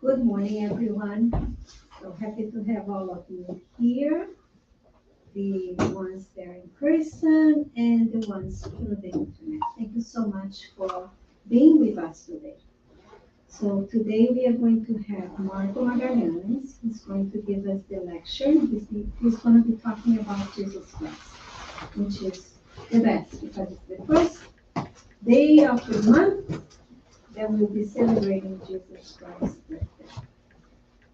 Good morning, everyone. So happy to have all of you here, the ones there in person and the ones through the internet. Thank you so much for being with us today. So today we are going to have Marco Magalhães. He's going to give us the lecture. He's going to be talking about Jesus Christ, which is the best because it's the first day of the month that we'll be celebrating Jesus Christ's birthday.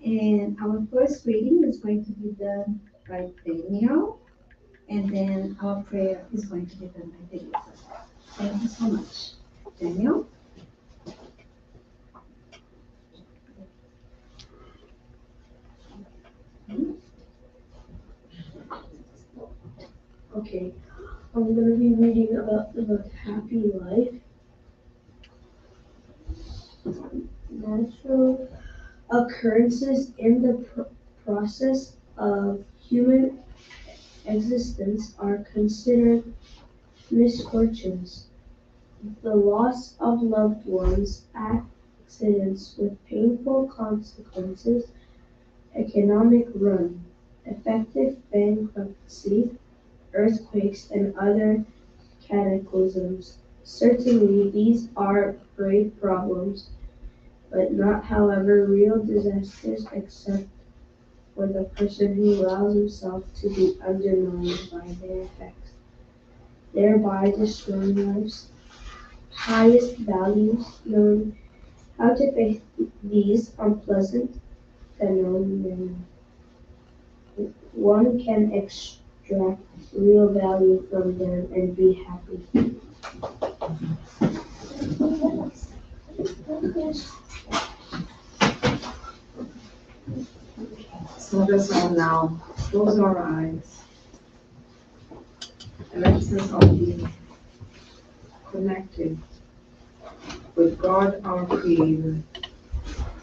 And our first reading is going to be done by Daniel, and then our prayer is going to be done by Teresa. Thank you so much. Daniel? Okay, I'm going to be reading about the book Happy Life. Natural occurrences in the process of human existence are considered misfortunes. The loss of loved ones, accidents with painful consequences, economic ruin, effective bankruptcy, earthquakes, and other cataclysms. Certainly, these are great problems, but not, however, real disasters except for the person who allows himself to be undermined by their effects, thereby destroying life's highest values. Knowing how to face these unpleasant phenomena, one can extract real value from them and be happy. So let us all now close our eyes and let us all be connected with God our Creator,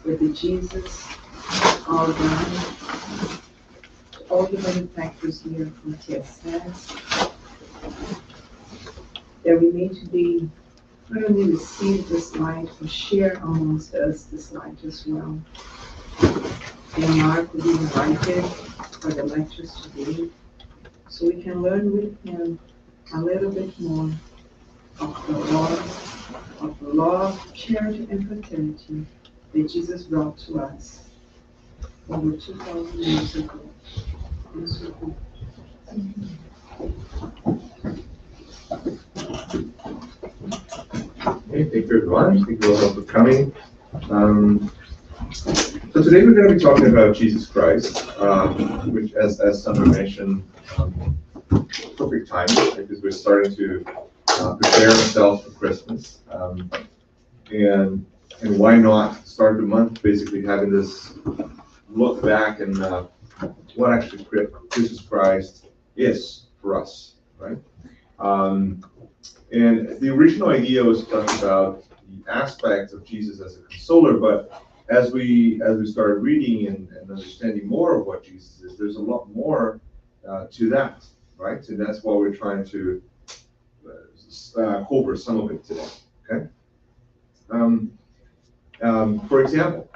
with the Jesus our God, all the benefactors here from TSS, that we may today not only receive this light, but share amongst us this light as well. And Mark will be invited for the lectures today, so we can learn with him a little bit more of the love, charity, and fraternity that Jesus brought to us over 2,000 years ago. Yes, we do. Okay, thank you everyone. Thank you all for coming. So today we're going to be talking about Jesus Christ, which, as Sandra mentioned, perfect timing because we're starting to prepare ourselves for Christmas, and why not start the month basically having this look back and what actually Jesus Christ is for us, right? And the original idea was to talk about the aspects of Jesus as a consoler, but as we started reading and understanding more of what Jesus is, there's a lot more to that, right? And that's why we're trying to cover some of it today. Okay. For example,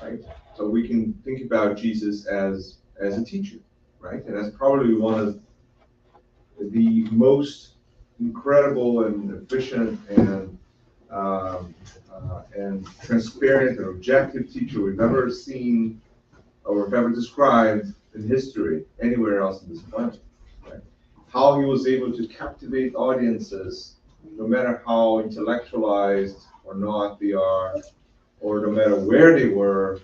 right? So we can think about Jesus as a teacher, right? And that's probably one of the most incredible and efficient and transparent and objective teacher we've ever seen or have ever described in history anywhere else on this planet. Right? How he was able to captivate audiences, no matter how intellectualized or not they are, or no matter where they were,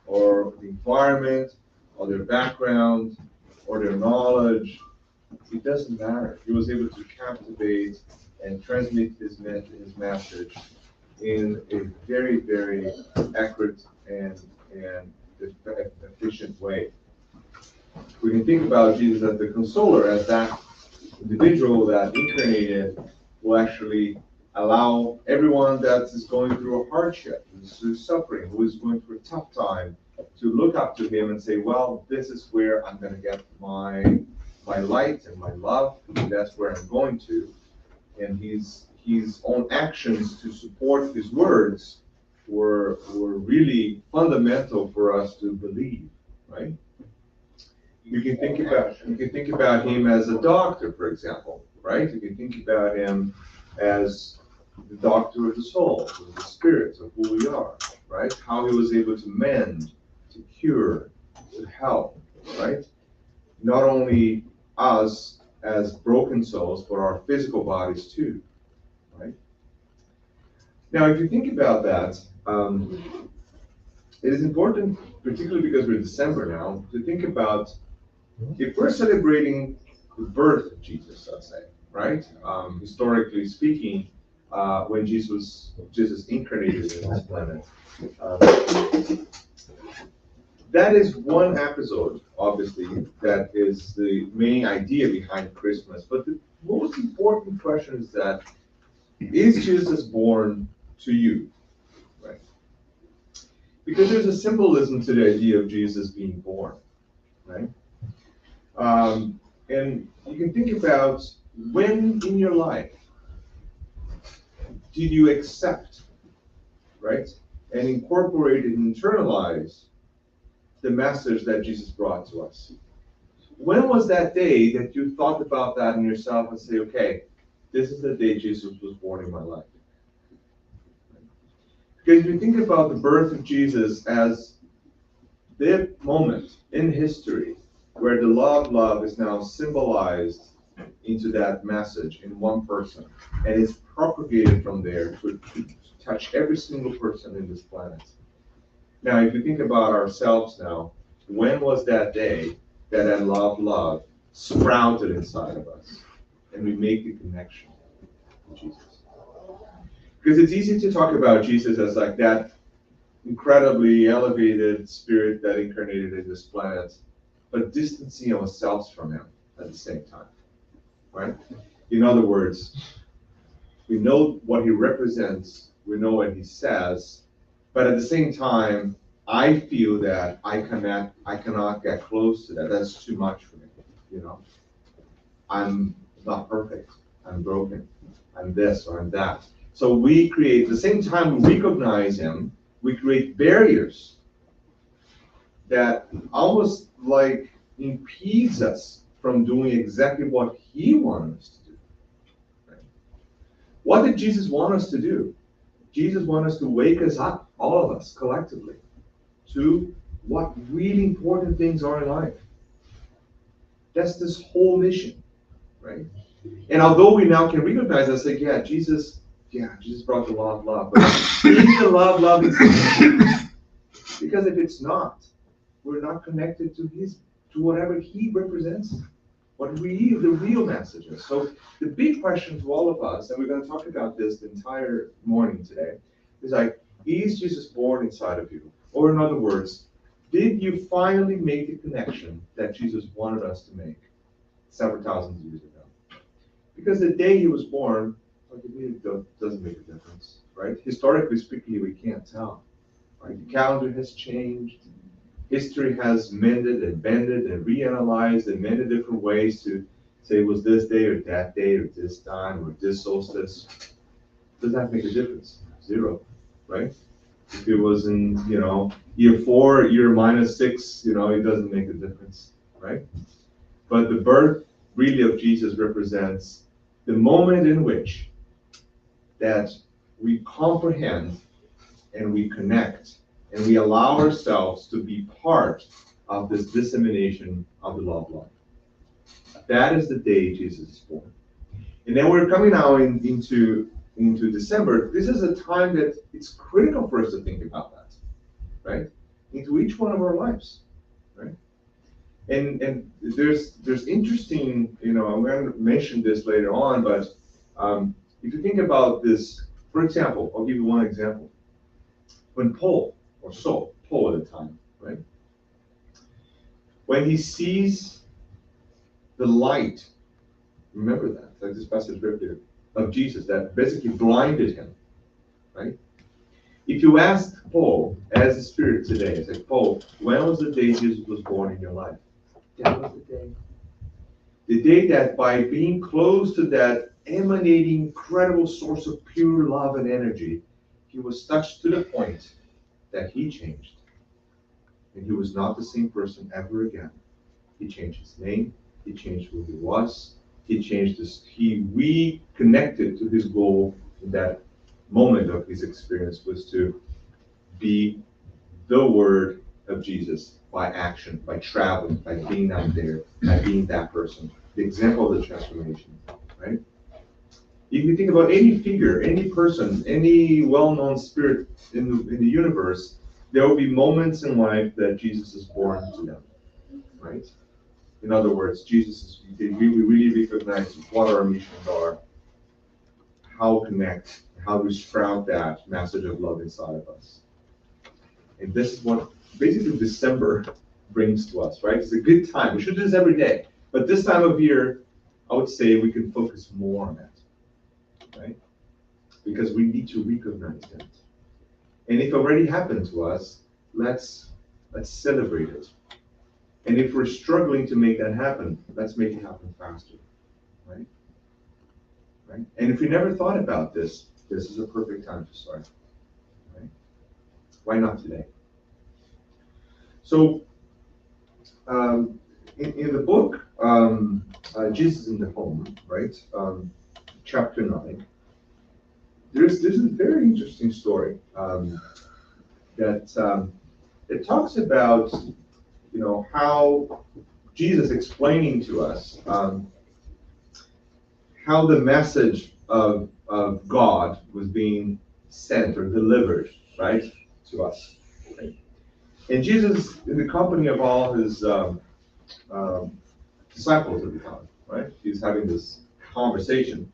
or the environment, or their background, or their knowledge. It doesn't matter. He was able to captivate and transmit his message in a very, very accurate and efficient way. We can think about Jesus as the consoler, as that individual that incarnated will actually allow everyone that is going through a hardship, who is suffering, who is going through a tough time, to look up to him and say, well, this is where I'm going to get my light and my love, and that's where I'm going to. And his own actions to support his words were really fundamental for us to believe, right? You can think about him as a doctor, for example, right? You can think about him as the doctor of the soul, of the spirit, of who we are, right? How he was able to mend, to cure, to help, right? Not only us as broken souls, but our physical bodies too, right? Now, if you think about that, it is important, particularly because we're in December now, to think about if we're celebrating the birth of Jesus, let's say, right? Historically speaking, when Jesus incarnated in this planet, that is one episode, obviously, that is the main idea behind Christmas. But the most important question is that, is Jesus born to you? Right? Because there's a symbolism to the idea of Jesus being born, right? And you can think about when in your life did you accept, right, and incorporate and internalize the message that Jesus brought to us? When was that day that you thought about that in yourself and say, okay, this is the day Jesus was born in my life? Because if you think about the birth of Jesus as the moment in history where the law of love is now symbolized into that message in one person, and is propagated from there to touch every single person in this planet. Now, if you think about ourselves now, when was that day that love sprouted inside of us, and we make the connection with Jesus? Because it's easy to talk about Jesus as like that incredibly elevated spirit that incarnated in this planet, but distancing ourselves from him at the same time, right? In other words, we know what he represents, we know what he says, but at the same time, I feel that I cannot get close to that. That's too much for me, you know? I'm not perfect, I'm broken, I'm this or I'm that. So we create, at the same time we recognize him, we create barriers that almost like impedes us from doing exactly what he wanted us to do. Right? What did Jesus want us to do? Jesus wanted us to wake us up, all of us, collectively, to what really important things are in life. That's this whole mission, right? And although we now can recognize and say, Jesus brought the law of love, but is the law of love existing? Because if it's not, we're not connected to whatever he represents, what the real message is. So the big question to all of us, and we're going to talk about this the entire morning today, is like, is Jesus born inside of you? Or in other words, did you finally make the connection that Jesus wanted us to make several thousand years ago? Because the day he was born, like, it really doesn't make a difference, right? Historically speaking, we can't tell. Right? The calendar has changed. History has mended and bended and reanalyzed in many different ways to say it was this day or that day or this time or this solstice. Does that make a difference? Zero, right? If it was in, year 4, year -6, it doesn't make a difference, right? But the birth really of Jesus represents the moment in which that we comprehend and we connect and we allow ourselves to be part of this dissemination of the love life. That is the day Jesus is born. And then we're coming now into December. This is a time that it's critical for us to think about that, right? Into each one of our lives, right? And there's interesting, I'm going to mention this later on, but if you think about this, for example, I'll give you one example. When Paul at the time, right? When he sees the light, remember that, like this passage right there, of Jesus that basically blinded him, right? If you ask Paul, as a spirit today, it's like, Paul, when was the day Jesus was born in your life? That was the day. The day that by being close to that emanating, incredible source of pure love and energy, he was touched to the point that he changed. And he was not the same person ever again. He changed his name. He changed who he was. He changed this. He reconnected to his goal in that moment of his experience was to be the word of Jesus by action, by traveling, by being out there, by being that person. The example of the transformation, right? If you think about any figure, any person, any well-known spirit in the universe, there will be moments in life that Jesus is born to them, right? In other words, Jesus is, we really recognize what our missions are, how connect, how to sprout that message of love inside of us. And this is what basically December brings to us, right? It's a good time. We should do this every day. But this time of year, I would say we can focus more on that, right? Because we need to recognize that. And if it already happened to us, let's celebrate it. And if we're struggling to make that happen, let's make it happen faster, right? Right? And if you never thought about this, this is a perfect time to start, right? Why not today? So, in the book, Jesus in the Home, right? Chapter 9, there's a very interesting story that it talks about, you know, how Jesus explaining to us how the message of God was being sent or delivered, right, to us. Right? And Jesus, in the company of all his disciples at the time, right, he's having this conversation,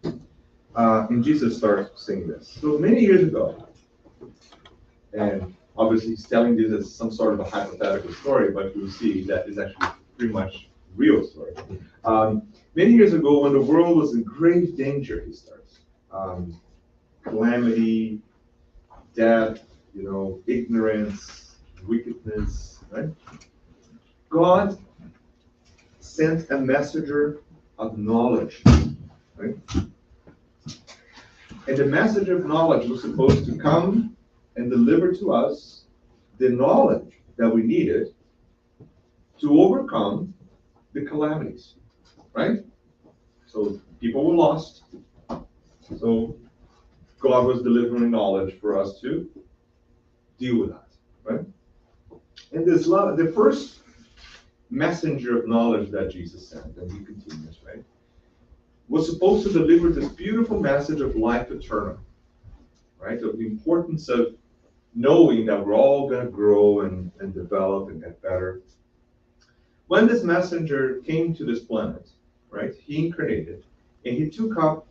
and Jesus starts saying this. So many years ago, and obviously he's telling this as some sort of a hypothetical story, but you'll see that is actually pretty much real story. Many years ago, when the world was in great danger, he starts, calamity, death, you know, ignorance, wickedness, right? God sent a messenger of knowledge, right? And the message of knowledge was supposed to come and deliver to us the knowledge that we needed to overcome the calamities, right? So people were lost. So God was delivering knowledge for us to deal with that, right? And this love, the first messenger of knowledge that Jesus sent, and he continues, right, was supposed to deliver this beautiful message of life eternal, right? Of the importance of knowing that we're all going to grow and develop and get better. When this messenger came to this planet, right, he incarnated, and he took up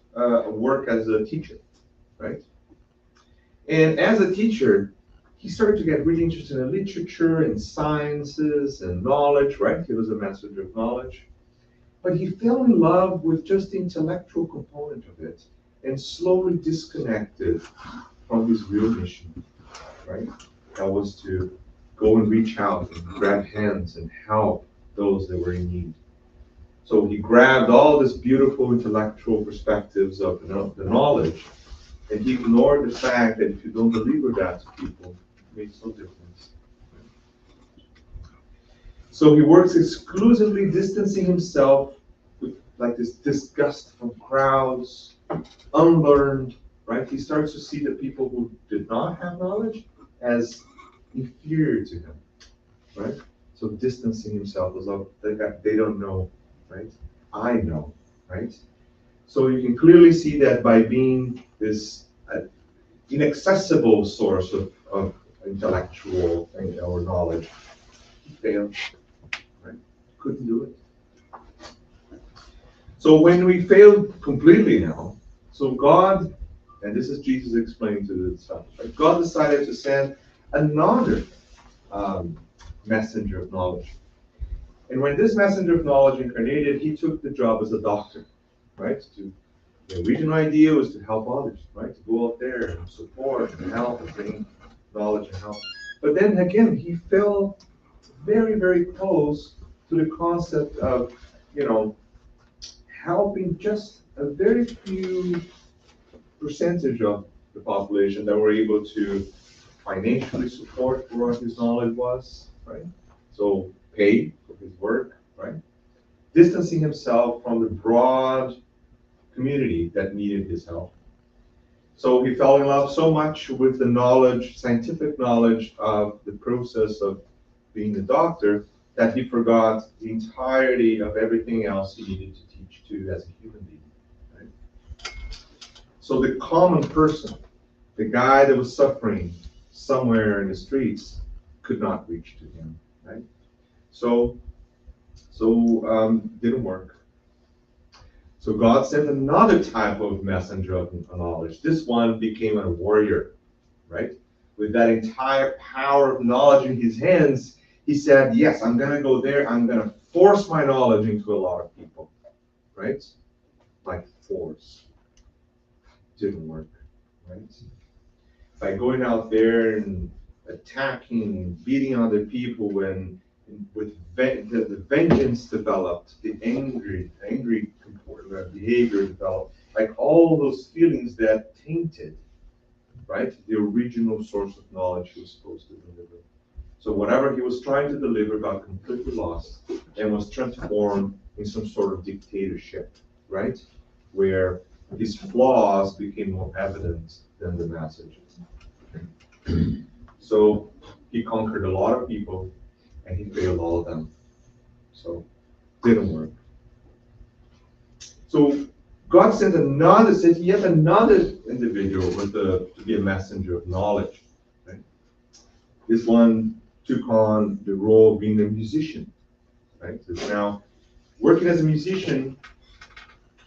work as a teacher, right? And as a teacher, he started to get really interested in literature and sciences and knowledge, right? He was a messenger of knowledge. But he fell in love with just the intellectual component of it and slowly disconnected from his real mission, right? That was to go and reach out and grab hands and help those that were in need. So he grabbed all this beautiful intellectual perspectives of the knowledge, and he ignored the fact that if you don't deliver that to people, it makes no difference. So he works exclusively distancing himself with like this disgust from crowds, unlearned, right? He starts to see the people who did not have knowledge as inferior to him, right? So distancing himself as though they don't know, right? I know, right? So you can clearly see that by being this inaccessible source of intellectual or knowledge, he failed, right? Couldn't do it. So when we failed completely now, so God, and this is Jesus explaining to the disciples, right? God decided to send another messenger of knowledge. And when this messenger of knowledge incarnated, he took the job as a doctor, right? The original idea was to help others, right? To go out there and support and help and bring knowledge and help. But then again, he fell very, very close to the concept of, you know, helping just a very few percentage of the population that were able to financially support what his knowledge was, right? So pay for his work, right? Distancing himself from the broad community that needed his help. So he fell in love so much with the knowledge, scientific knowledge of the process of being a doctor, that he forgot the entirety of everything else he needed to teach to as a human being. Right? So the common person, the guy that was suffering somewhere in the streets, could not reach to him. Right? So didn't work. So God sent another type of messenger of knowledge. This one became a warrior, right? With that entire power of knowledge in his hands, he said, yes, I'm going to go there. I'm going to force my knowledge into a lot of people, right? Like force. Didn't work, right? By going out there and attacking, beating other people, and with the vengeance developed, the angry behavior developed, like all those feelings that tainted, right, the original source of knowledge he was supposed to deliver. So whatever he was trying to deliver got completely lost and was transformed in some sort of dictatorship, right, where his flaws became more evident than the message. So he conquered a lot of people and he failed all of them. So didn't work. So God sent yet another individual to be a messenger of knowledge. Right? This one took on the role of being a musician. Right? So now, working as a musician,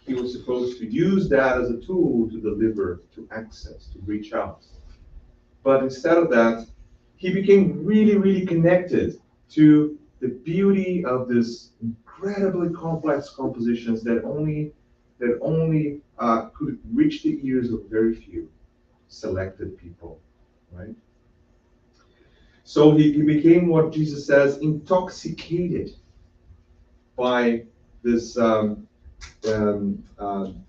he was supposed to use that as a tool to deliver, to access, to reach out. But instead of that, he became really, really connected to the beauty of this incredibly complex compositions that only could reach the ears of very few selected people, right? So he became, what Jesus says, intoxicated by this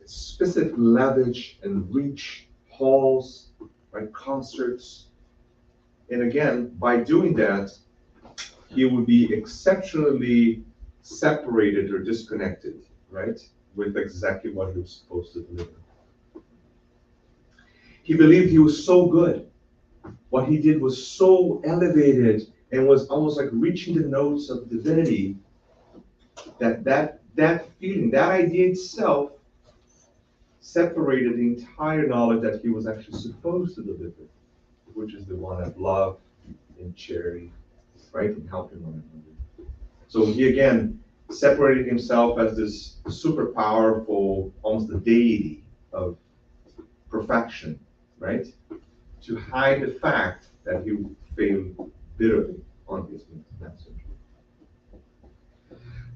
specific lavish and rich halls, right, concerts. And again, by doing that, he would be exceptionally separated or disconnected, right, with exactly what he was supposed to deliver. He believed he was so good. What he did was so elevated and was almost like reaching the notes of divinity, that feeling, that idea itself, separated the entire knowledge that he was actually supposed to deliver, which is the one of love and charity, right, and helping one another. So he again separated himself as this super powerful, almost a deity of perfection, right, to hide the fact that he failed bitterly on his message.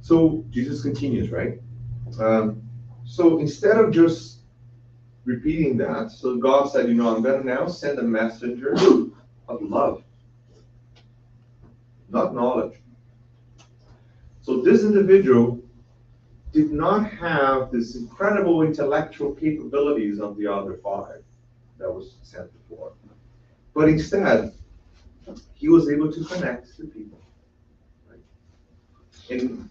So Jesus continues, right? So instead of just repeating that, so God said, I'm going to now send a messenger of love, not knowledge. So this individual did not have this incredible intellectual capabilities of the other five that was sent before. But instead, he was able to connect to people. Right? And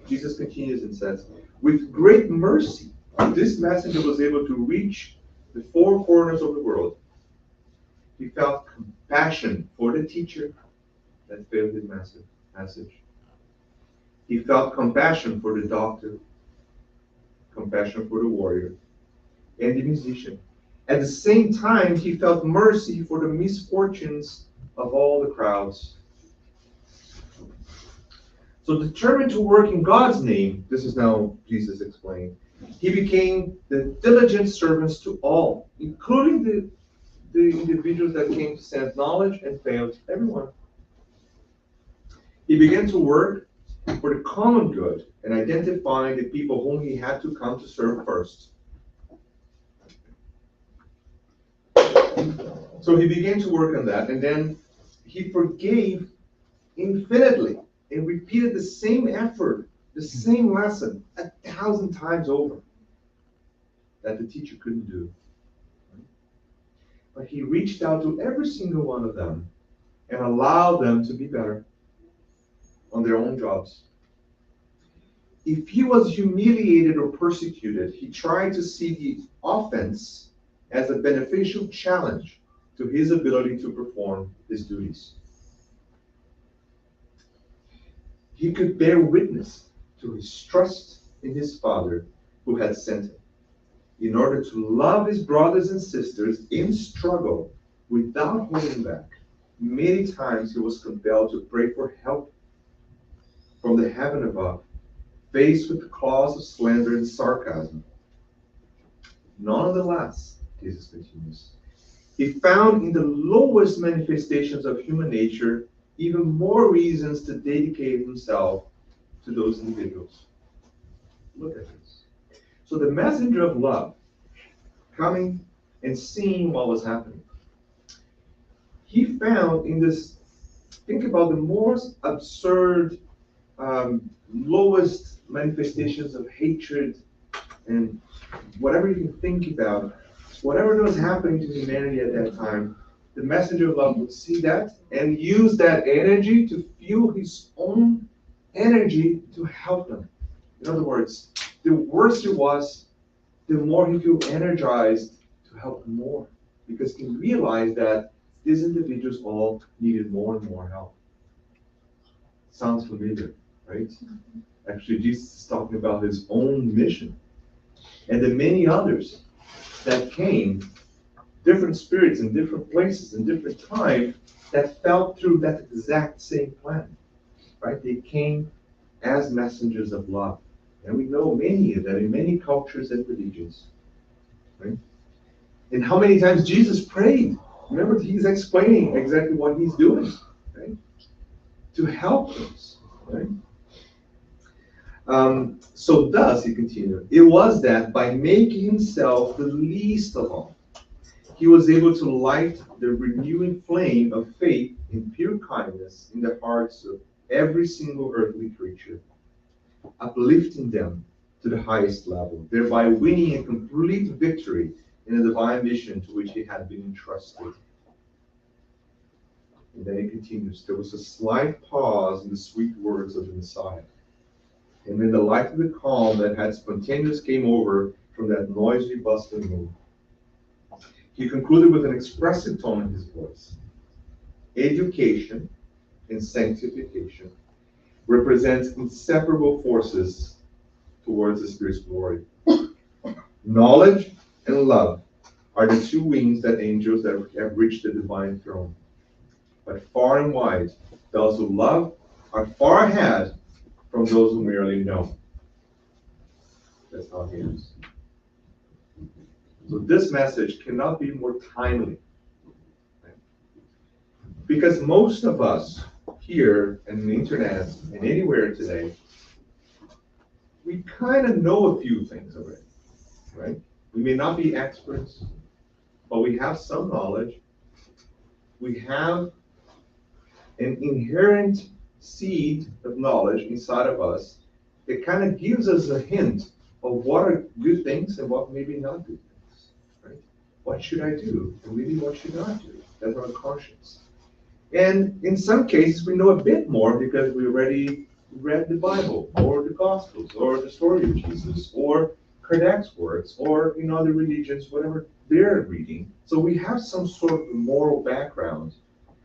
Jesus continues and says, with great mercy, this messenger was able to reach the four corners of the world. He felt compassion for the teacher that failed his message. He felt compassion for the doctor, compassion for the warrior, and the musician. At the same time, he felt mercy for the misfortunes of all the crowds. So determined to work in God's name, this is now Jesus explained, he became the diligent servants to all, including the individuals that came to send knowledge and failed everyone. He began to work for the common good and identifying the people whom he had to come to serve first. So he began to work on that, and then he forgave infinitely and repeated the same effort, the same lesson 1,000 times over that the teacher couldn't do. but he reached out to every single one of them and allowed them to be better on their own jobs. If he was humiliated or persecuted, he tried to see the offense as a beneficial challenge to his ability to perform his duties. He could bear witness to his trust in his Father who had sent him, in order to love his brothers and sisters in struggle without holding back. Many times he was compelled to pray for help from the heaven above, faced with the claws of slander and sarcasm. Nonetheless, Jesus continues, he found in the lowest manifestations of human nature even more reasons to dedicate himself to those individuals. Look at this. So the messenger of love, coming and seeing what was happening, he found in this, think about the most absurd, lowest manifestations of hatred and whatever you can think about, whatever was happening to humanity at that time, the messenger of love would see that and use that energy to fuel his own energy to help them. In other words, the worse it was, the more he felt energized to help them more, because he realized that these individuals all needed more and more help. Sounds familiar, right? Actually, Jesus is talking about his own mission. And the many others that came, different spirits in different places in different time, that fell through that exact same plan, right? They came as messengers of love. And we know many of them in many cultures and religions, right? And how many times Jesus prayed? Remember, he's explaining exactly what he's doing, right? To help us, right? So thus, he continued, it was that by making himself the least of all, he was able to light the renewing flame of faith in pure kindness in the hearts of every single earthly creature, uplifting them to the highest level, thereby winning a complete victory in the divine mission to which he had been entrusted. And then he continues, there was a slight pause in the sweet words of the Messiah. And then the light of the calm that had spontaneous came over from that noisy, bustling room. He concluded with an expressive tone in his voice. Education and sanctification represents inseparable forces towards the Spirit's glory. Knowledge and love are the two wings that angels that have reached the divine throne. But far and wide, those who love are far ahead from those who merely know. That's how he is. So this message cannot be more timely. Because most of us here and the internet and anywhere today, we kind of know a few things already, right? We may not be experts, but we have some knowledge. We have an inherent seed of knowledge inside of us that kind of gives us a hint of what are good things and what maybe not good things, right? What should I do? And maybe what should I do? That's our conscience. And in some cases, we know a bit more because we already read the Bible or the Gospels or the story of Jesus or Kardec's works or in other religions, whatever they're reading. So we have some sort of moral background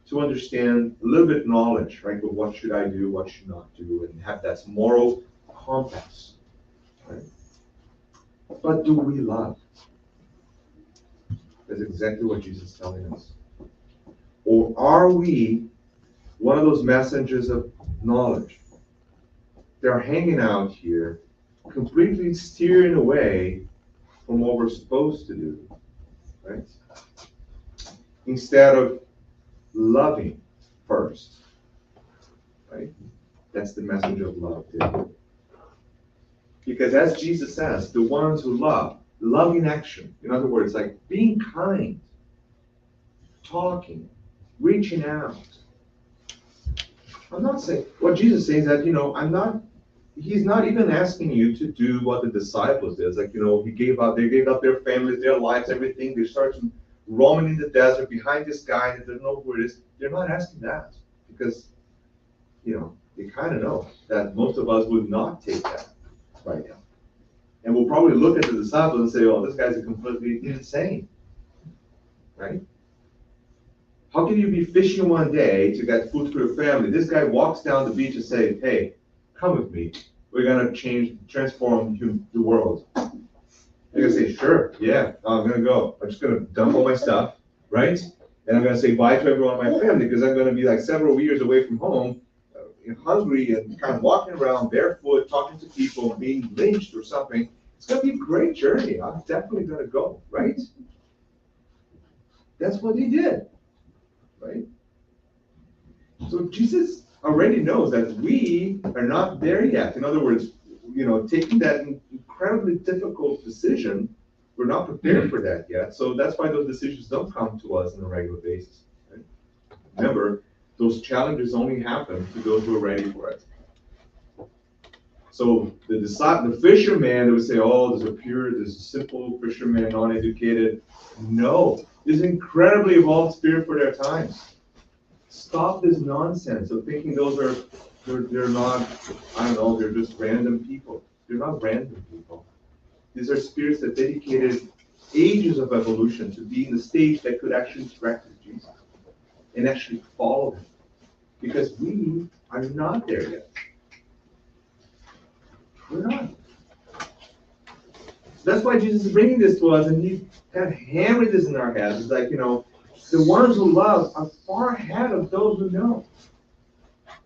to understand a little bit knowledge, right? But what should I do, what should not do, and have that moral compass, right? But do we love? That's exactly what Jesus is telling us. Or are we one of those messengers of knowledge? They're hanging out here, completely steering away from what we're supposed to do, right? Instead of loving first, right? That's the message of love, too. Because as Jesus says, the ones who love in action. In other words, like being kind, talking, reaching out. I'm not saying, what Jesus says that, he's not even asking you to do what the disciples did. Like, they gave up their families, their lives, everything. They started to roaming in the desert behind this guy that doesn't know who it is. They're not asking that because, they kind of know that most of us would not take that right now. And we'll probably look at the disciples and say, oh, this guy's completely insane, right? How can you be fishing one day to get food for your family? This guy walks down the beach and say, hey, come with me. We're going to transform the world. They're going to say, sure, yeah, I'm going to go. I'm just going to dump all my stuff, right? And I'm going to say bye to everyone in my family because I'm going to be like several years away from home, hungry and kind of walking around barefoot, talking to people, being lynched or something. It's going to be a great journey. I'm definitely going to go, right? That's what he did, right? So Jesus already knows that we are not there yet. In other words, taking that incredibly difficult decision, we're not prepared for that yet. So that's why those decisions don't come to us on a regular basis. Right? Remember, those challenges only happen to those who are ready for it. So the fisherman that would say, oh, there's a simple fisherman, non-educated. No, there's an incredibly evolved spirit for their times. Stop this nonsense of thinking they're not, they're just random people. They're not random people. These are spirits that dedicated ages of evolution to be in the stage that could actually interact with Jesus and actually follow him. Because we are not there yet. We're not. That's why Jesus is bringing this to us, and he kind of hammered this in our heads. It's like, the ones who love are far ahead of those who know.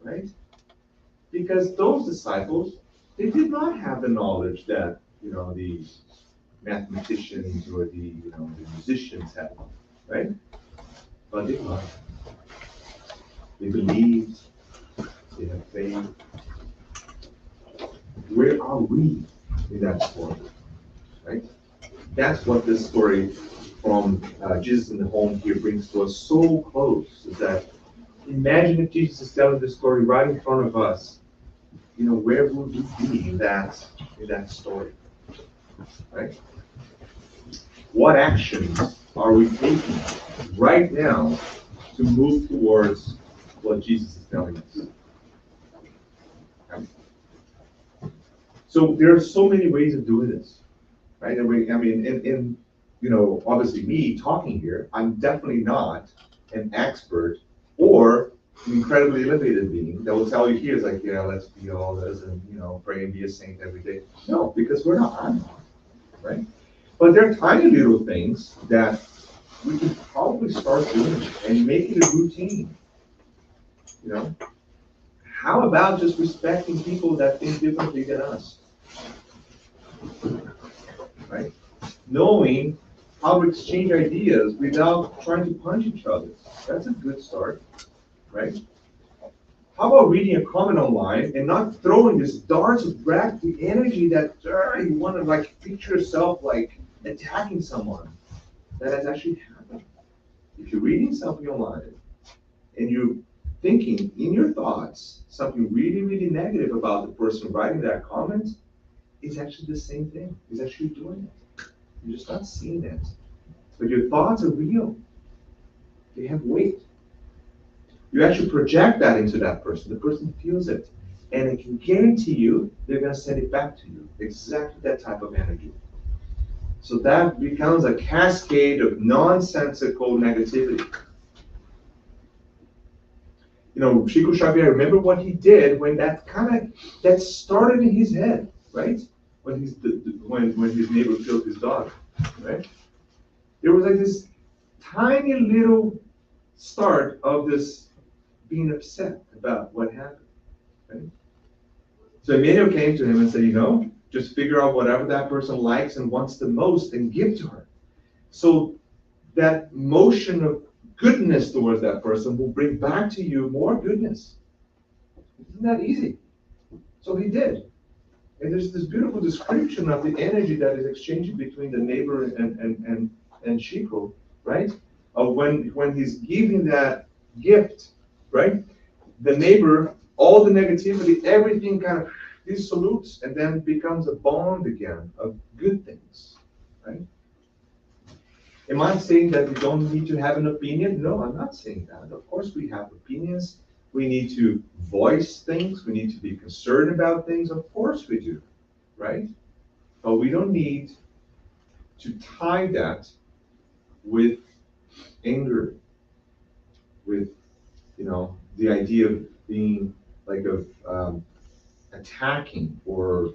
Right? Because those disciples, they did not have the knowledge that, the mathematicians or the musicians had, right? But they loved. They believed. They had faith. Where are we in that story? Right? That's what this story from Jesus in the home here brings to us so close. Is that imagine if Jesus is telling this story right in front of us. Where would we be in that story? Right? What actions are we taking right now to move towards what Jesus is telling us? Okay. So there are so many ways of doing this, right? And obviously me talking here, I'm definitely not an expert or an incredibly elevated being that will tell you here is like, yeah, let's be all this and pray and be a saint every day. No, because we're not. I'm not, right? But there are tiny little things that we can probably start doing and make it a routine. How about just respecting people that think differently than us? Right? Knowing how to exchange ideas without trying to punch each other. That's a good start, right? How about reading a comment online and not throwing these darts of the energy that you want to picture yourself attacking someone that has actually happened. If you're reading something online and you're thinking in your thoughts something really, really negative about the person writing that comment, it's actually the same thing. He's actually doing it. You're just not seeing it. But your thoughts are real. They have weight. You actually project that into that person. The person feels it. And I can guarantee you, they're going to send it back to you. Exactly that type of energy. So that becomes a cascade of nonsensical negativity. Chico Xavier, remember what he did when that started in his head, right? When his neighbor killed his dog, right? There was this tiny little start of this being upset about what happened, right? So Emmanuel came to him and said, just figure out whatever that person likes and wants the most and give to her. So that motion of goodness towards that person will bring back to you more goodness. Isn't that easy? So he did. And there's this beautiful description of the energy that is exchanging between the neighbor and Chico, right? Of when he's giving that gift, right? The neighbor, all the negativity, everything kind of dissolutes and then becomes a bond again of good things, right? Am I saying that we don't need to have an opinion? No, I'm not saying that. Of course, we have opinions. We need to voice things. We need to be concerned about things. Of course we do, right? But we don't need to tie that with anger, with, the idea of being like attacking or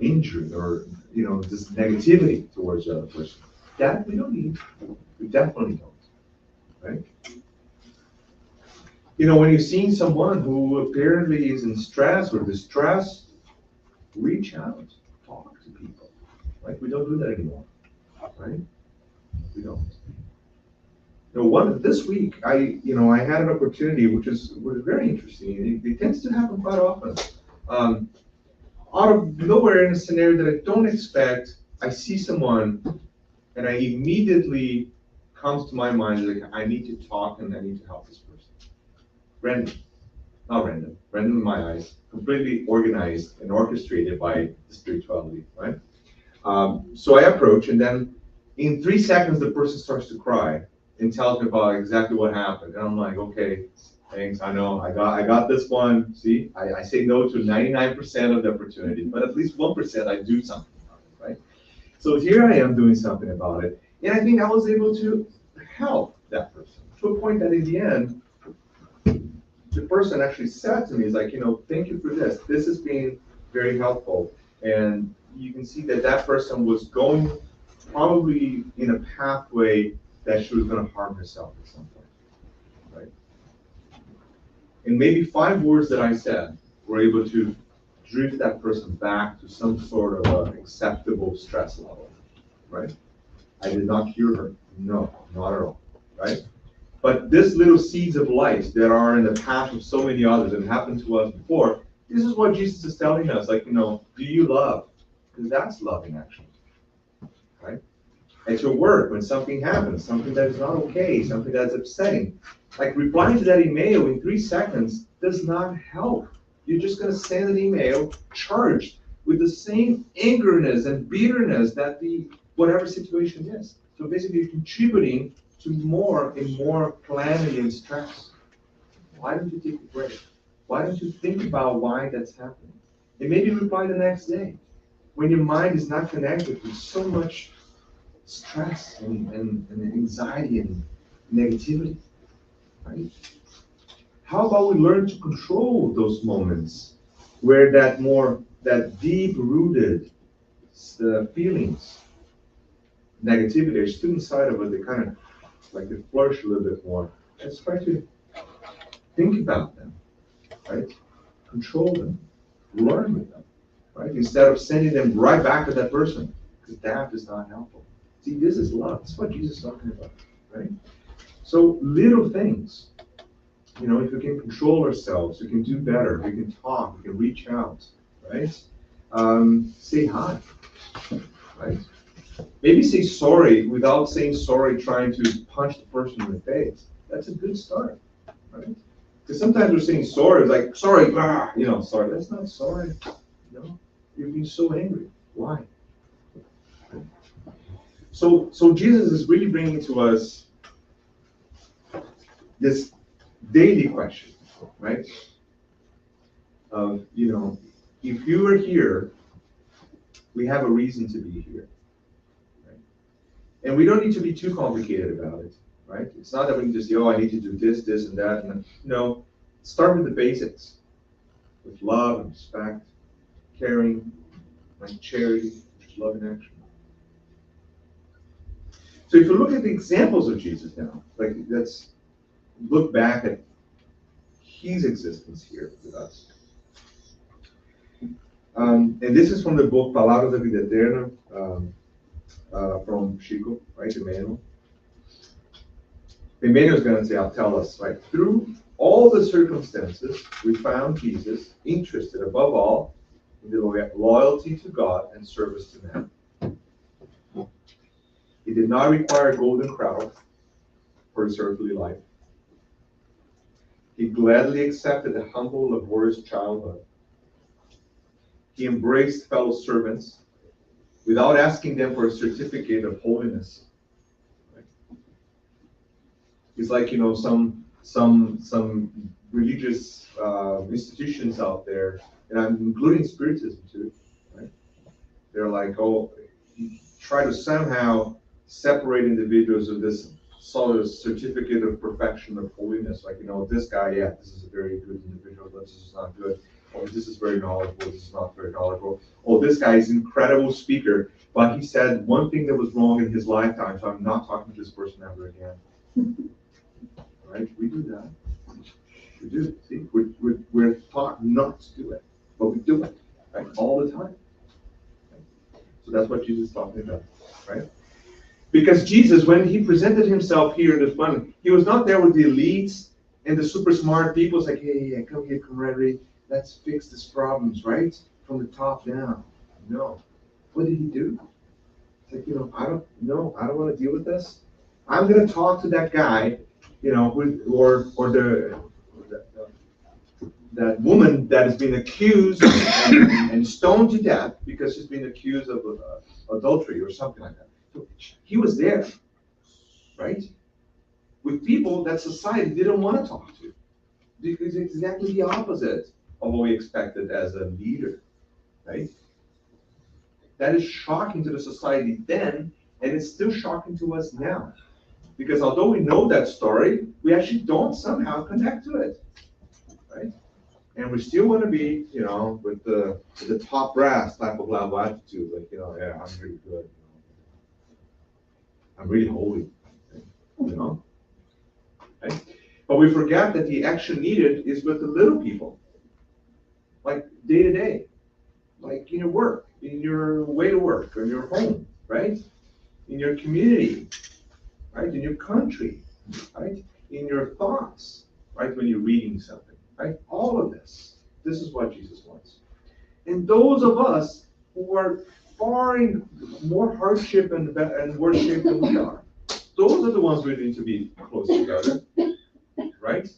injuring or, this negativity towards the other person. That we don't need. We definitely don't, right? When you're seeing someone who apparently is in stress or distress, reach out, talk to people. Right? We don't do that anymore, right? We don't. This week, I had an opportunity, which was very interesting. It tends to happen quite often. Out of nowhere, in a scenario that I don't expect, I see someone, and I immediately comes to my mind like I need to talk and I need to help this person. Not random in my eyes, completely organized and orchestrated by the spirituality, right? So I approach, and then in 3 seconds, the person starts to cry and tells me about exactly what happened. And I'm like, okay, thanks, I know, I got this one. See, I say no to 99% of the opportunity, but at least 1% I do something about it, right? So here I am doing something about it. And I think I was able to help that person to a point that in the end, the person actually said to me, is like, thank you for this. This has been very helpful. And you can see that that person was going probably in a pathway that she was going to harm herself at some point, right? And maybe 5 words that I said were able to drift that person back to some sort of acceptable stress level, right? I did not cure her. No, not at all, right? But these little seeds of light that are in the path of so many others and happened to us before, this is what Jesus is telling us. Like, do you love? Because that's loving action, right? At your work, when something happens, something that is not okay, something that's upsetting, like replying to that email in 3 seconds does not help. You're just going to send an email charged with the same angerness and bitterness that the whatever situation is. So basically, you're contributing to more and more calamity and stress. Why don't you take a break? Why don't you think about why that's happening? And maybe reply the next day when your mind is not connected with so much stress and anxiety and negativity, right? How about we learn to control those moments where that deep-rooted feelings, negativity are still inside of us, they kind of like they flourish a little bit more. Let's try to think about them, right? Control them, learn with them, right? Instead of sending them right back to that person, because that is not helpful. See, this is love. That's what Jesus is talking about, right? So little things, if we can control ourselves, we can do better. We can talk. We can reach out, right? Say hi, right? Maybe say sorry without saying sorry, trying to punch the person in the face. That's a good start, right? Because sometimes we're saying sorry, it's like, sorry, sorry. That's not sorry. You're being so angry. Why? So Jesus is really bringing to us this daily question, right? Of, if you are here, we have a reason to be here. And we don't need to be too complicated about it, right? It's not that we can just say, I need to do this, this, and that. And no, start with the basics, with love and respect, caring, like charity, which is love in action. So if you look at the examples of Jesus now, like let's look back at his existence here with us. And this is from the book Palavras da Vida Eterna, from Chico, right, Emmanuel. Emmanuel is going to tell us, right, through all the circumstances, we found Jesus interested above all in the loyalty to God and service to man. He did not require a golden crown for his earthly life. He gladly accepted the humble, laborious childhood. He embraced fellow servants without asking them for a certificate of holiness. Right? It's like, some religious institutions out there, and I'm including Spiritism too, right? They're like, oh, you try to somehow separate individuals with this sort of certificate of perfection of holiness. Like, this guy, yeah, this is a very good individual, but this is not good. Or this is very knowledgeable, this is not very knowledgeable. Oh, this guy is an incredible speaker, but he said one thing that was wrong in his lifetime, so I'm not talking to this person ever again. Right? We do that. We do. See, we're taught not to do it, but we do it, right? All the time. So that's what Jesus is talking about, right? Because Jesus, when he presented himself here in this planet, he was not there with the elites and the super smart people. It's like, hey, come here, camaraderie. Let's fix these problems, right? From the top down. No. What did he do? It's like, I don't want to deal with this. I'm going to talk to that guy, that woman that has been accused and stoned to death because she's been accused of adultery or something like that. So he was there, right? With people that society didn't want to talk to. Because it's exactly the opposite of what we expected as a leader, right? That is shocking to the society then, and it's still shocking to us now. Because although we know that story, we actually don't somehow connect to it, right? And we still want to be, with the top brass type of level attitude, like, yeah, I'm really good, I'm really holy, right? But we forget that the action needed is with the little people, like day to day, like in your work, in your way to work, in your home, right? In your community, right? In your country, right? In your thoughts, right? When you're reading something, right? All of this. This is what Jesus wants. And those of us who are far in more hardship and worse shape than we are, those are the ones we need to be close together, right?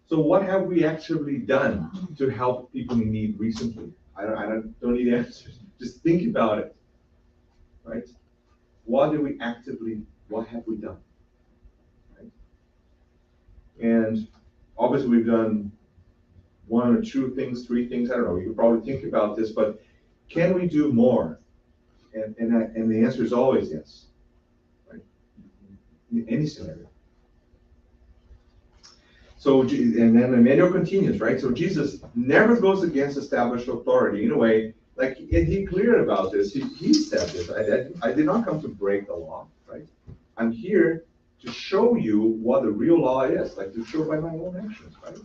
So what have we actually done to help people in need recently? I don't need answers. Just think about it, right? What have we done, right? And obviously we've done one or two things, three things, I don't know, you could probably think about this, but can we do more? And the answer is always yes, right? In any scenario. So, and then Emmanuel continues, right? So Jesus never goes against established authority. In a way, like, and he's clear about this. He said this. I did not come to break the law, right? I'm here to show you what the real law is, like to show by my own actions, right?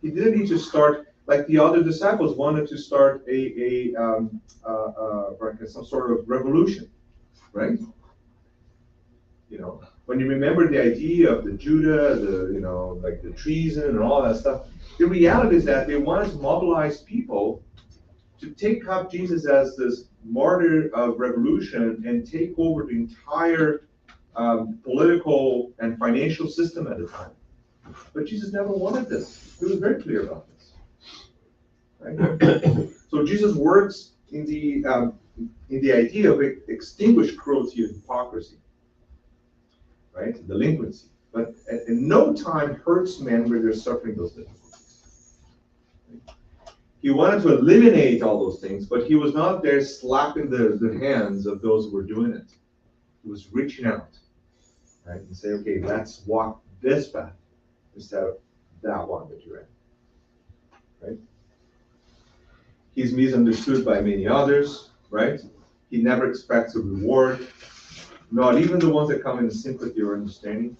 He didn't need to start, like the other disciples wanted to start some sort of revolution, right? When you remember the idea of the Judah, like the treason and all that stuff, the reality is that they wanted to mobilize people to take up Jesus as this martyr of revolution and take over the entire political and financial system at the time. But Jesus never wanted this. He was very clear about this. Right? So Jesus works in the idea of extinguish cruelty and hypocrisy. Right? Delinquency. But in no time hurts men where they're suffering those difficulties. Right? He wanted to eliminate all those things, but he was not there slapping the hands of those who were doing it. He was reaching out, right? And say, okay, let's walk this path instead of that one that you're in. Right? He's misunderstood by many others, right? He never expects a reward. Not even the ones that come in sympathy or understanding.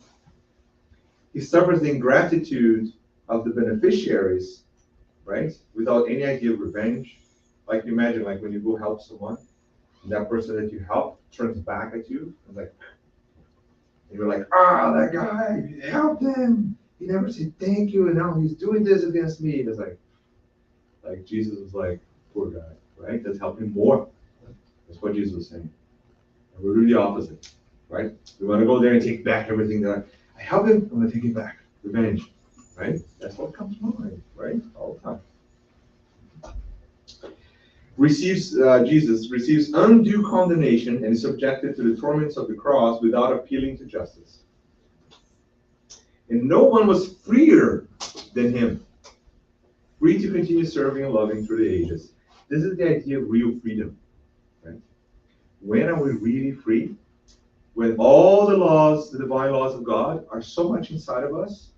He suffers the ingratitude of the beneficiaries, right? Without any idea of revenge. Like imagine, like when you go help someone, and that person that you help turns back at you, and you're like, that guy, you helped him. He never said thank you, and now he's doing this against me. It's like Jesus was like, poor guy, right? Let's help him more. That's what Jesus was saying. We're doing the opposite, right? We want to go there and take back everything that I help him, I'm going to take it back. Revenge, right? That's what comes from mind, right? All the time. Jesus receives undue condemnation and is subjected to the torments of the cross without appealing to justice. And no one was freer than him, free to continue serving and loving through the ages. This is the idea of real freedom. Right? When are we really free? When all the laws, the divine laws of God, are so much inside of us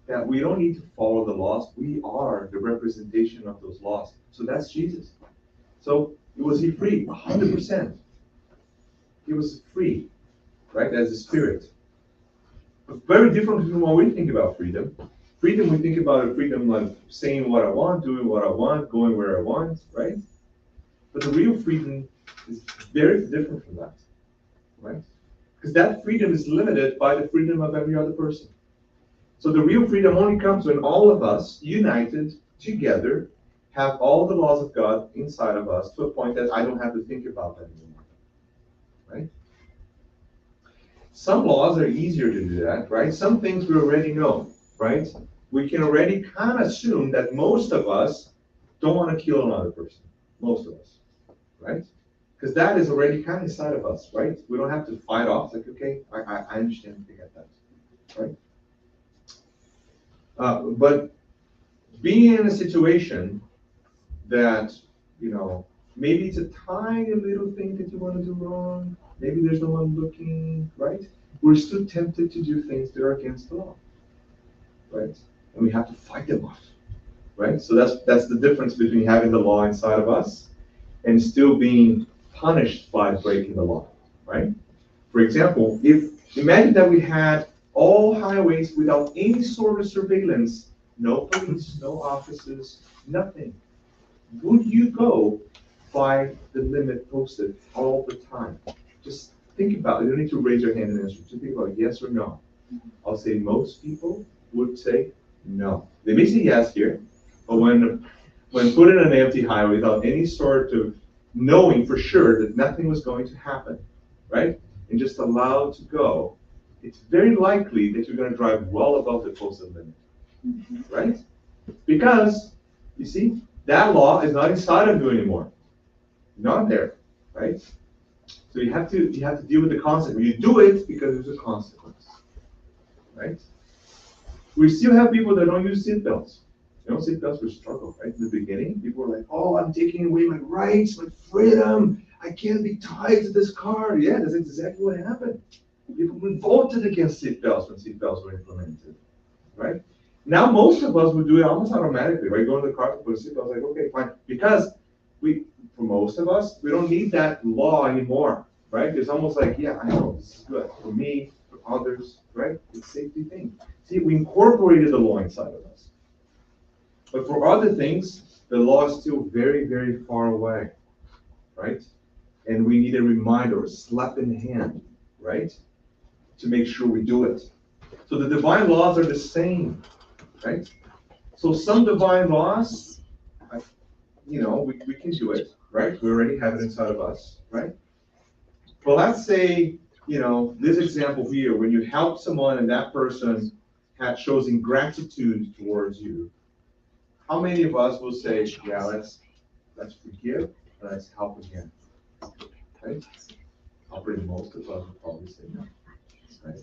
that we don't need to follow the laws. We are the representation of those laws. So that's Jesus. So was he free? 100%. He was free, right, as a spirit. But very different from what we think about freedom. Freedom, we think about a freedom like saying what I want, doing what I want, going where I want, right? But the real freedom is very different from that, right? Because that freedom is limited by the freedom of every other person. So the real freedom only comes when all of us, united together, have all the laws of God inside of us to a point that I don't have to think about them anymore, right? Some laws are easier to do that, right? Some things we already know, right? We can already kind of assume that most of us don't want to kill another person. Most of us, right? Because that is already kind of inside of us, right? We don't have to fight off, like, okay, I understand, I get that, right? But being in a situation that, maybe it's a tiny little thing that you want to do wrong, maybe there's no one looking, right? We're still tempted to do things that are against the law, right? And we have to fight them off, right? So that's the difference between having the law inside of us and still being punished by breaking the law, right? For example, imagine that we had all highways without any sort of surveillance, no police, no offices, nothing. Would you go by the limit posted all the time? Just think about it. You don't need to raise your hand and answer. Just think about yes or no. I'll say most people would say no. They may say yes here, but when put in an empty highway without any sort of knowing for sure that nothing was going to happen, right? And just allowed to go, it's very likely that you're going to drive well above the posted limit, right? Because, you see, that law is not inside of you anymore. Not there, right? So you have to deal with the consequence. You do it because there's a consequence, right? We still have people that don't use seatbelts. Seatbelts were struggle, right? In the beginning, people were like, oh, I'm taking away my rights, my freedom. I can't be tied to this car. Yeah, that's exactly what happened. People revolted against seatbelts when seatbelts were implemented, right? Now most of us would do it almost automatically, right? Go to the car, put a seatbelt, like, okay, fine. Because for most of us, we don't need that law anymore, right? It's almost like, yeah, I know, this is good for me, for others, right? It's a safety thing. See, we incorporated the law inside of us. But for other things, the law is still very, very far away, right? And we need a reminder, a slap in the hand, right? To make sure we do it. So the divine laws are the same, right? So some divine laws, we can do it, right? We already have it inside of us, right? But let's say, this example here, when you help someone and that person had chosen gratitude towards you, how many of us will say, yeah, let's forgive and let's help again, right? I'll bring most of us will probably say no, right?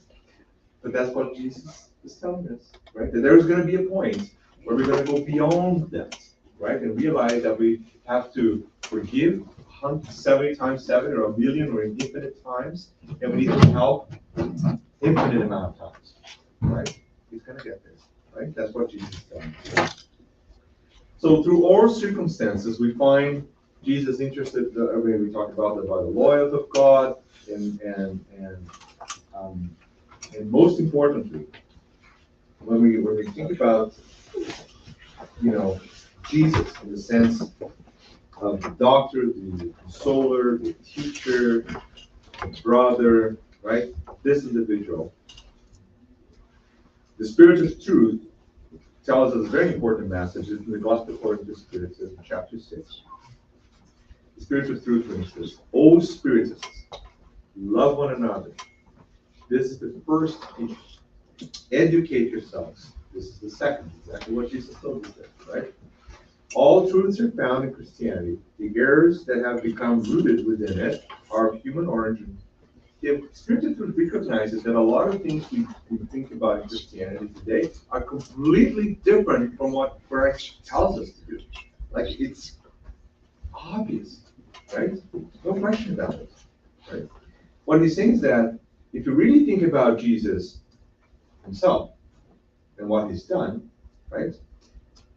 But that's what Jesus is telling us, right? That there's going to be a point where we're going to go beyond that, right? And realize that we have to forgive 70 times 7 or a million or infinite times, and we need to help infinite amount of times, right? He's going to get there, right? That's what Jesus is telling us. So through all circumstances, we find Jesus interested. When we talk about the loyalty of God, and most importantly, when we think about Jesus in the sense of the doctor, the consoler, the teacher, the brother, right? This individual, the Spirit of Truth tells us a very important message in the Gospel according to the Spirit, in chapter 6. The Spirit of Truth brings this. O Spiritists, love one another. This is the first teaching. Educate yourselves. This is the second, exactly what Jesus told us there, right? All truths are found in Christianity. The errors that have become rooted within it are of human origin the spiritual truth recognizes that a lot of things we think about in Christianity today are completely different from what Christ tells us to do. Like, it's obvious, right? No question about it, right? What he's saying is that if you really think about Jesus himself and what he's done, right,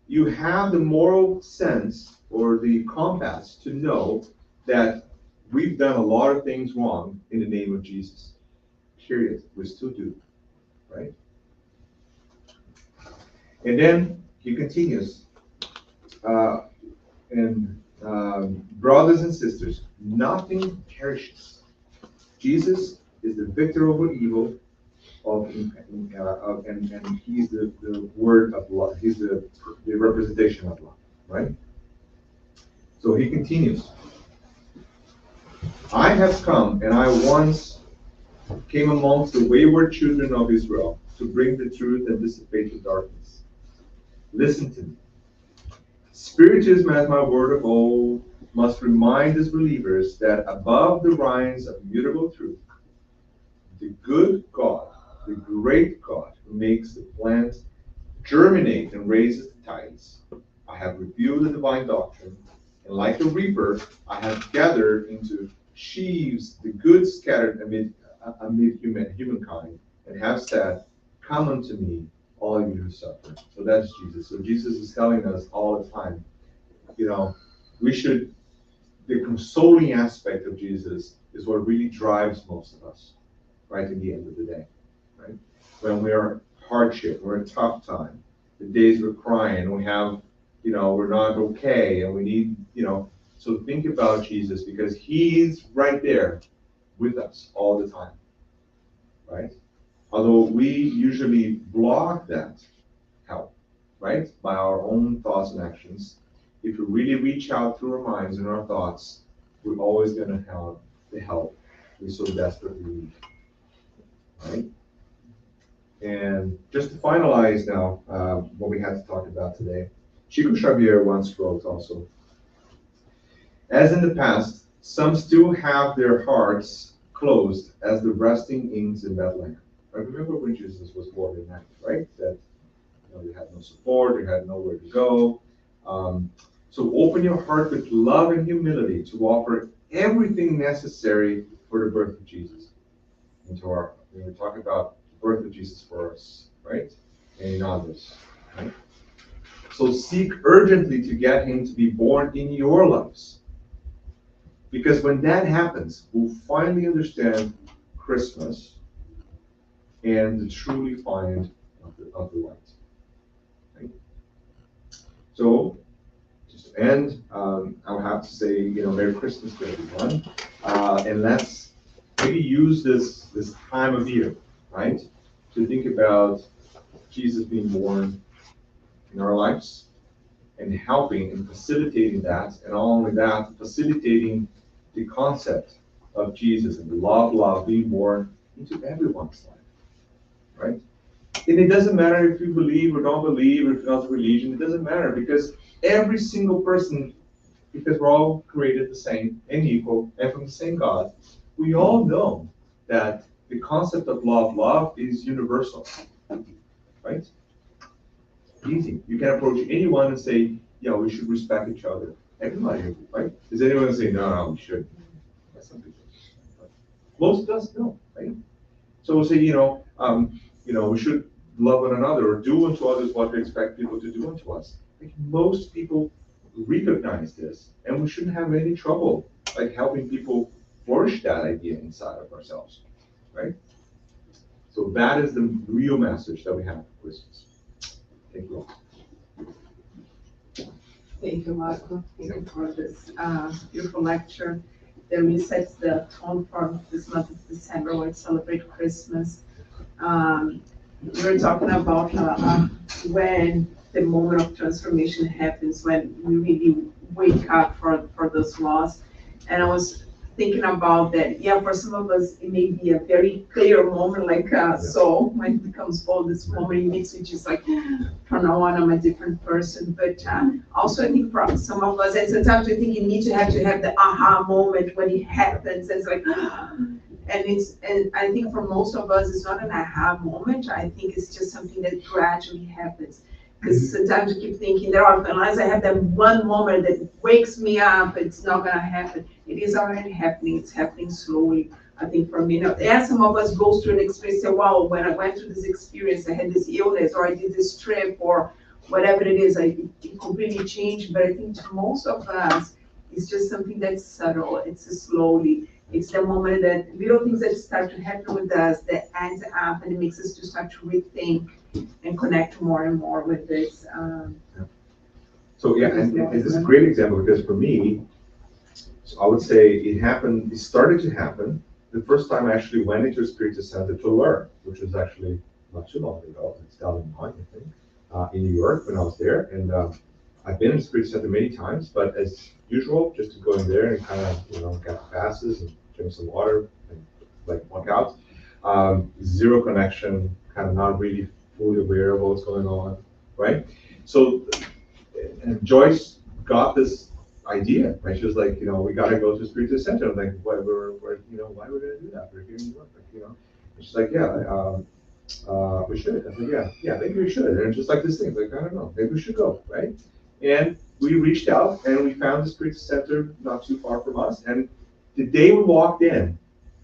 you have the moral sense or the compass to know that we've done a lot of things wrong in the name of Jesus. Period. We still do, right? And then he continues, brothers and sisters, nothing perishes. Jesus is the victor over evil, and he's the word of love. He's the representation of love, right? So he continues. I have come, and I once came amongst the wayward children of Israel to bring the truth and dissipate the darkness. Listen to me. Spiritism, as my word of old, must remind us believers that above the rhymes of immutable truth, the good God, the great God who makes the plant germinate and raises the tides, I have revealed the divine doctrine, and like a reaper, I have gathered into sheaves the good scattered amid humankind, and have said, come unto me, all you who suffer. So that's Jesus. So Jesus is telling us all the time, the consoling aspect of Jesus is what really drives most of us, right, in the end of the day, right? When we're hardship, we're in a tough time, the days we're crying, we have, we're not okay, and we need, so think about Jesus, because he's right there with us all the time, right? Although we usually block that help, right, by our own thoughts and actions, if we really reach out through our minds and our thoughts, we're always going to have the help we so desperately need, right? And just to finalize now what we had to talk about today, Chico Xavier once wrote also, as in the past, some still have their hearts closed as the resting inns in Bethlehem. I remember when Jesus was born in that, right? That they had no support, they had nowhere to go. So open your heart with love and humility to offer everything necessary for the birth of Jesus. When we talk about the birth of Jesus for us, right? And in others, right? So seek urgently to get him to be born in your lives. Because when that happens, we'll finally understand Christmas and the truly find of the light. Right? So, just to end, I'll have to say, Merry Christmas to everyone, and let's maybe use this time of year, right, to think about Jesus being born in our lives and helping and facilitating that, and not only that, facilitating the concept of Jesus and the love being born into everyone's life, right? And it doesn't matter if you believe or don't believe, or if you're not religion, it doesn't matter, because every single person, because we're all created the same and equal and from the same God, we all know that the concept of love is universal, right? Easy. You can approach anyone and say, we should respect each other. Everybody, right? Does anyone say, no, we shouldn't? That's something. Most of us know, right? So we'll say, we should love one another, or do unto others what we expect people to do unto us. Like, most people recognize this, and we shouldn't have any trouble helping people flourish that idea inside of ourselves, right? So that is the real message that we have for Christmas. Thank you all. Thank you, Marco. Thank you for this beautiful lecture that really sets the tone for this month of December when we celebrate Christmas. We were talking about when the moment of transformation happens, when we really wake up for those laws. And I was thinking about that, for some of us, it may be a very clear moment, so when it becomes bold, this moment, it makes me just from now on, I'm a different person. But also, I think for some of us, and sometimes we think you need to have the aha moment when it happens. It's and I think for most of us, it's not an aha moment. I think it's just something that gradually happens. Because sometimes you keep thinking, there are times I have that one moment that wakes me up, it's not gonna happen. It is already happening, it's happening slowly. I think for me, and some of us go through an experience, say, wow, when I went through this experience, I had this illness, or I did this trip, or whatever it is, it completely changed. But I think to most of us, it's just something that's subtle, it's slowly. It's the moment that little things that start to happen with us that adds up and it makes us to start to rethink and connect more and more with this. So yeah, and this is a great example because for me, so I would say it started to happen the first time I actually went into a spiritual center to learn, which was actually not too long ago. It's 2009, I think, in New York when I was there. And I've been in a spiritual center many times, but as usual, just to go in there and kind of, get passes and drink some water and like walk out. Zero connection, kind of not really fully aware of what's going on, right? So, and Joyce got this idea, right? She was like, we gotta go to a spiritual center. I'm like, why we're why we're gonna do that? We're here in New York, And she's like, yeah, we should. I said, yeah, maybe we should. And just like this thing, like, I don't know, maybe we should go, right? And we reached out and we found the spiritual center not too far from us. And the day we walked in,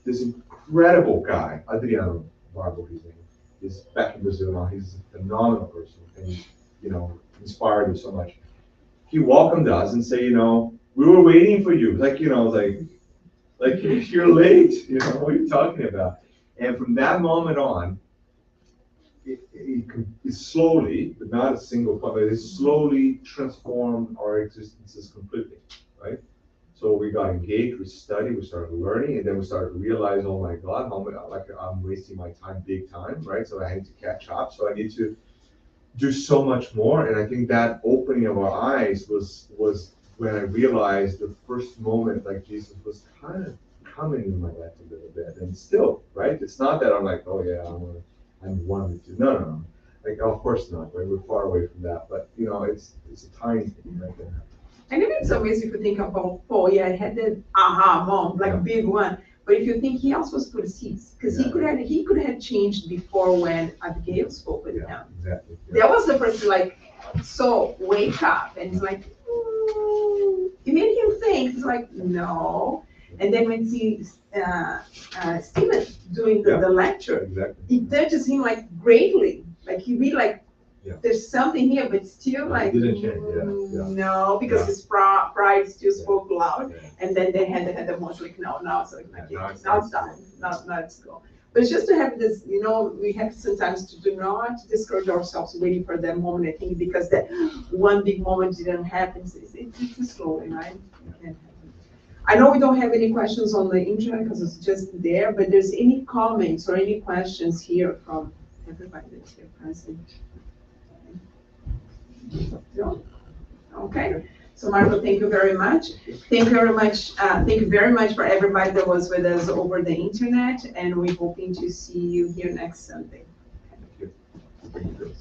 this incredible guy, Adriano Barbo, his name, is back in Brazil now. He's a phenomenal person and, inspired me so much. He welcomed us and said, we were waiting for you. Like, like you're late, what are you talking about? And from that moment on, it slowly, but not a single point, but it slowly transformed our existences completely, right? So we got engaged, we studied, we started learning, and then we started to realize, oh my God, how much, like I'm wasting my time big time, right? So I need to catch up. So I need to do so much more. And I think that opening of our eyes was when I realized the first moment, like Jesus was kind of coming in my life a little bit, and still, right? It's not that I'm like, oh yeah, I'm wanting to. No. Like, of course not, right? We're far away from that, but it's a tiny thing right there. And even in some ways, if you think about Paul, yeah, I had that aha moment, like a big one. But if you think he also was put seeds, because he could have changed before when Abigail spoke with him. Exactly. Yeah. That was the person like, so wake up, and he's like, it made him think. He's like, no. And then when he Stephen doing the lecture, exactly. it touches him like greatly. Like he really like. Yeah. There's something here, but still like no, because his pride still spoke loud, and then they had the emotion like no, now it's like now it's time, now let's go. But it's just to have this, we have sometimes to do not discourage ourselves waiting for that moment. I think because that one big moment didn't happen, it's slowly, right? I know we don't have any questions on the internet because it's just there, but there's any comments or any questions here from everybody that's here present. No? Okay. So Marco, thank you very much. Thank you very much for everybody that was with us over the internet, and we're hoping to see you here next Sunday. Thank you.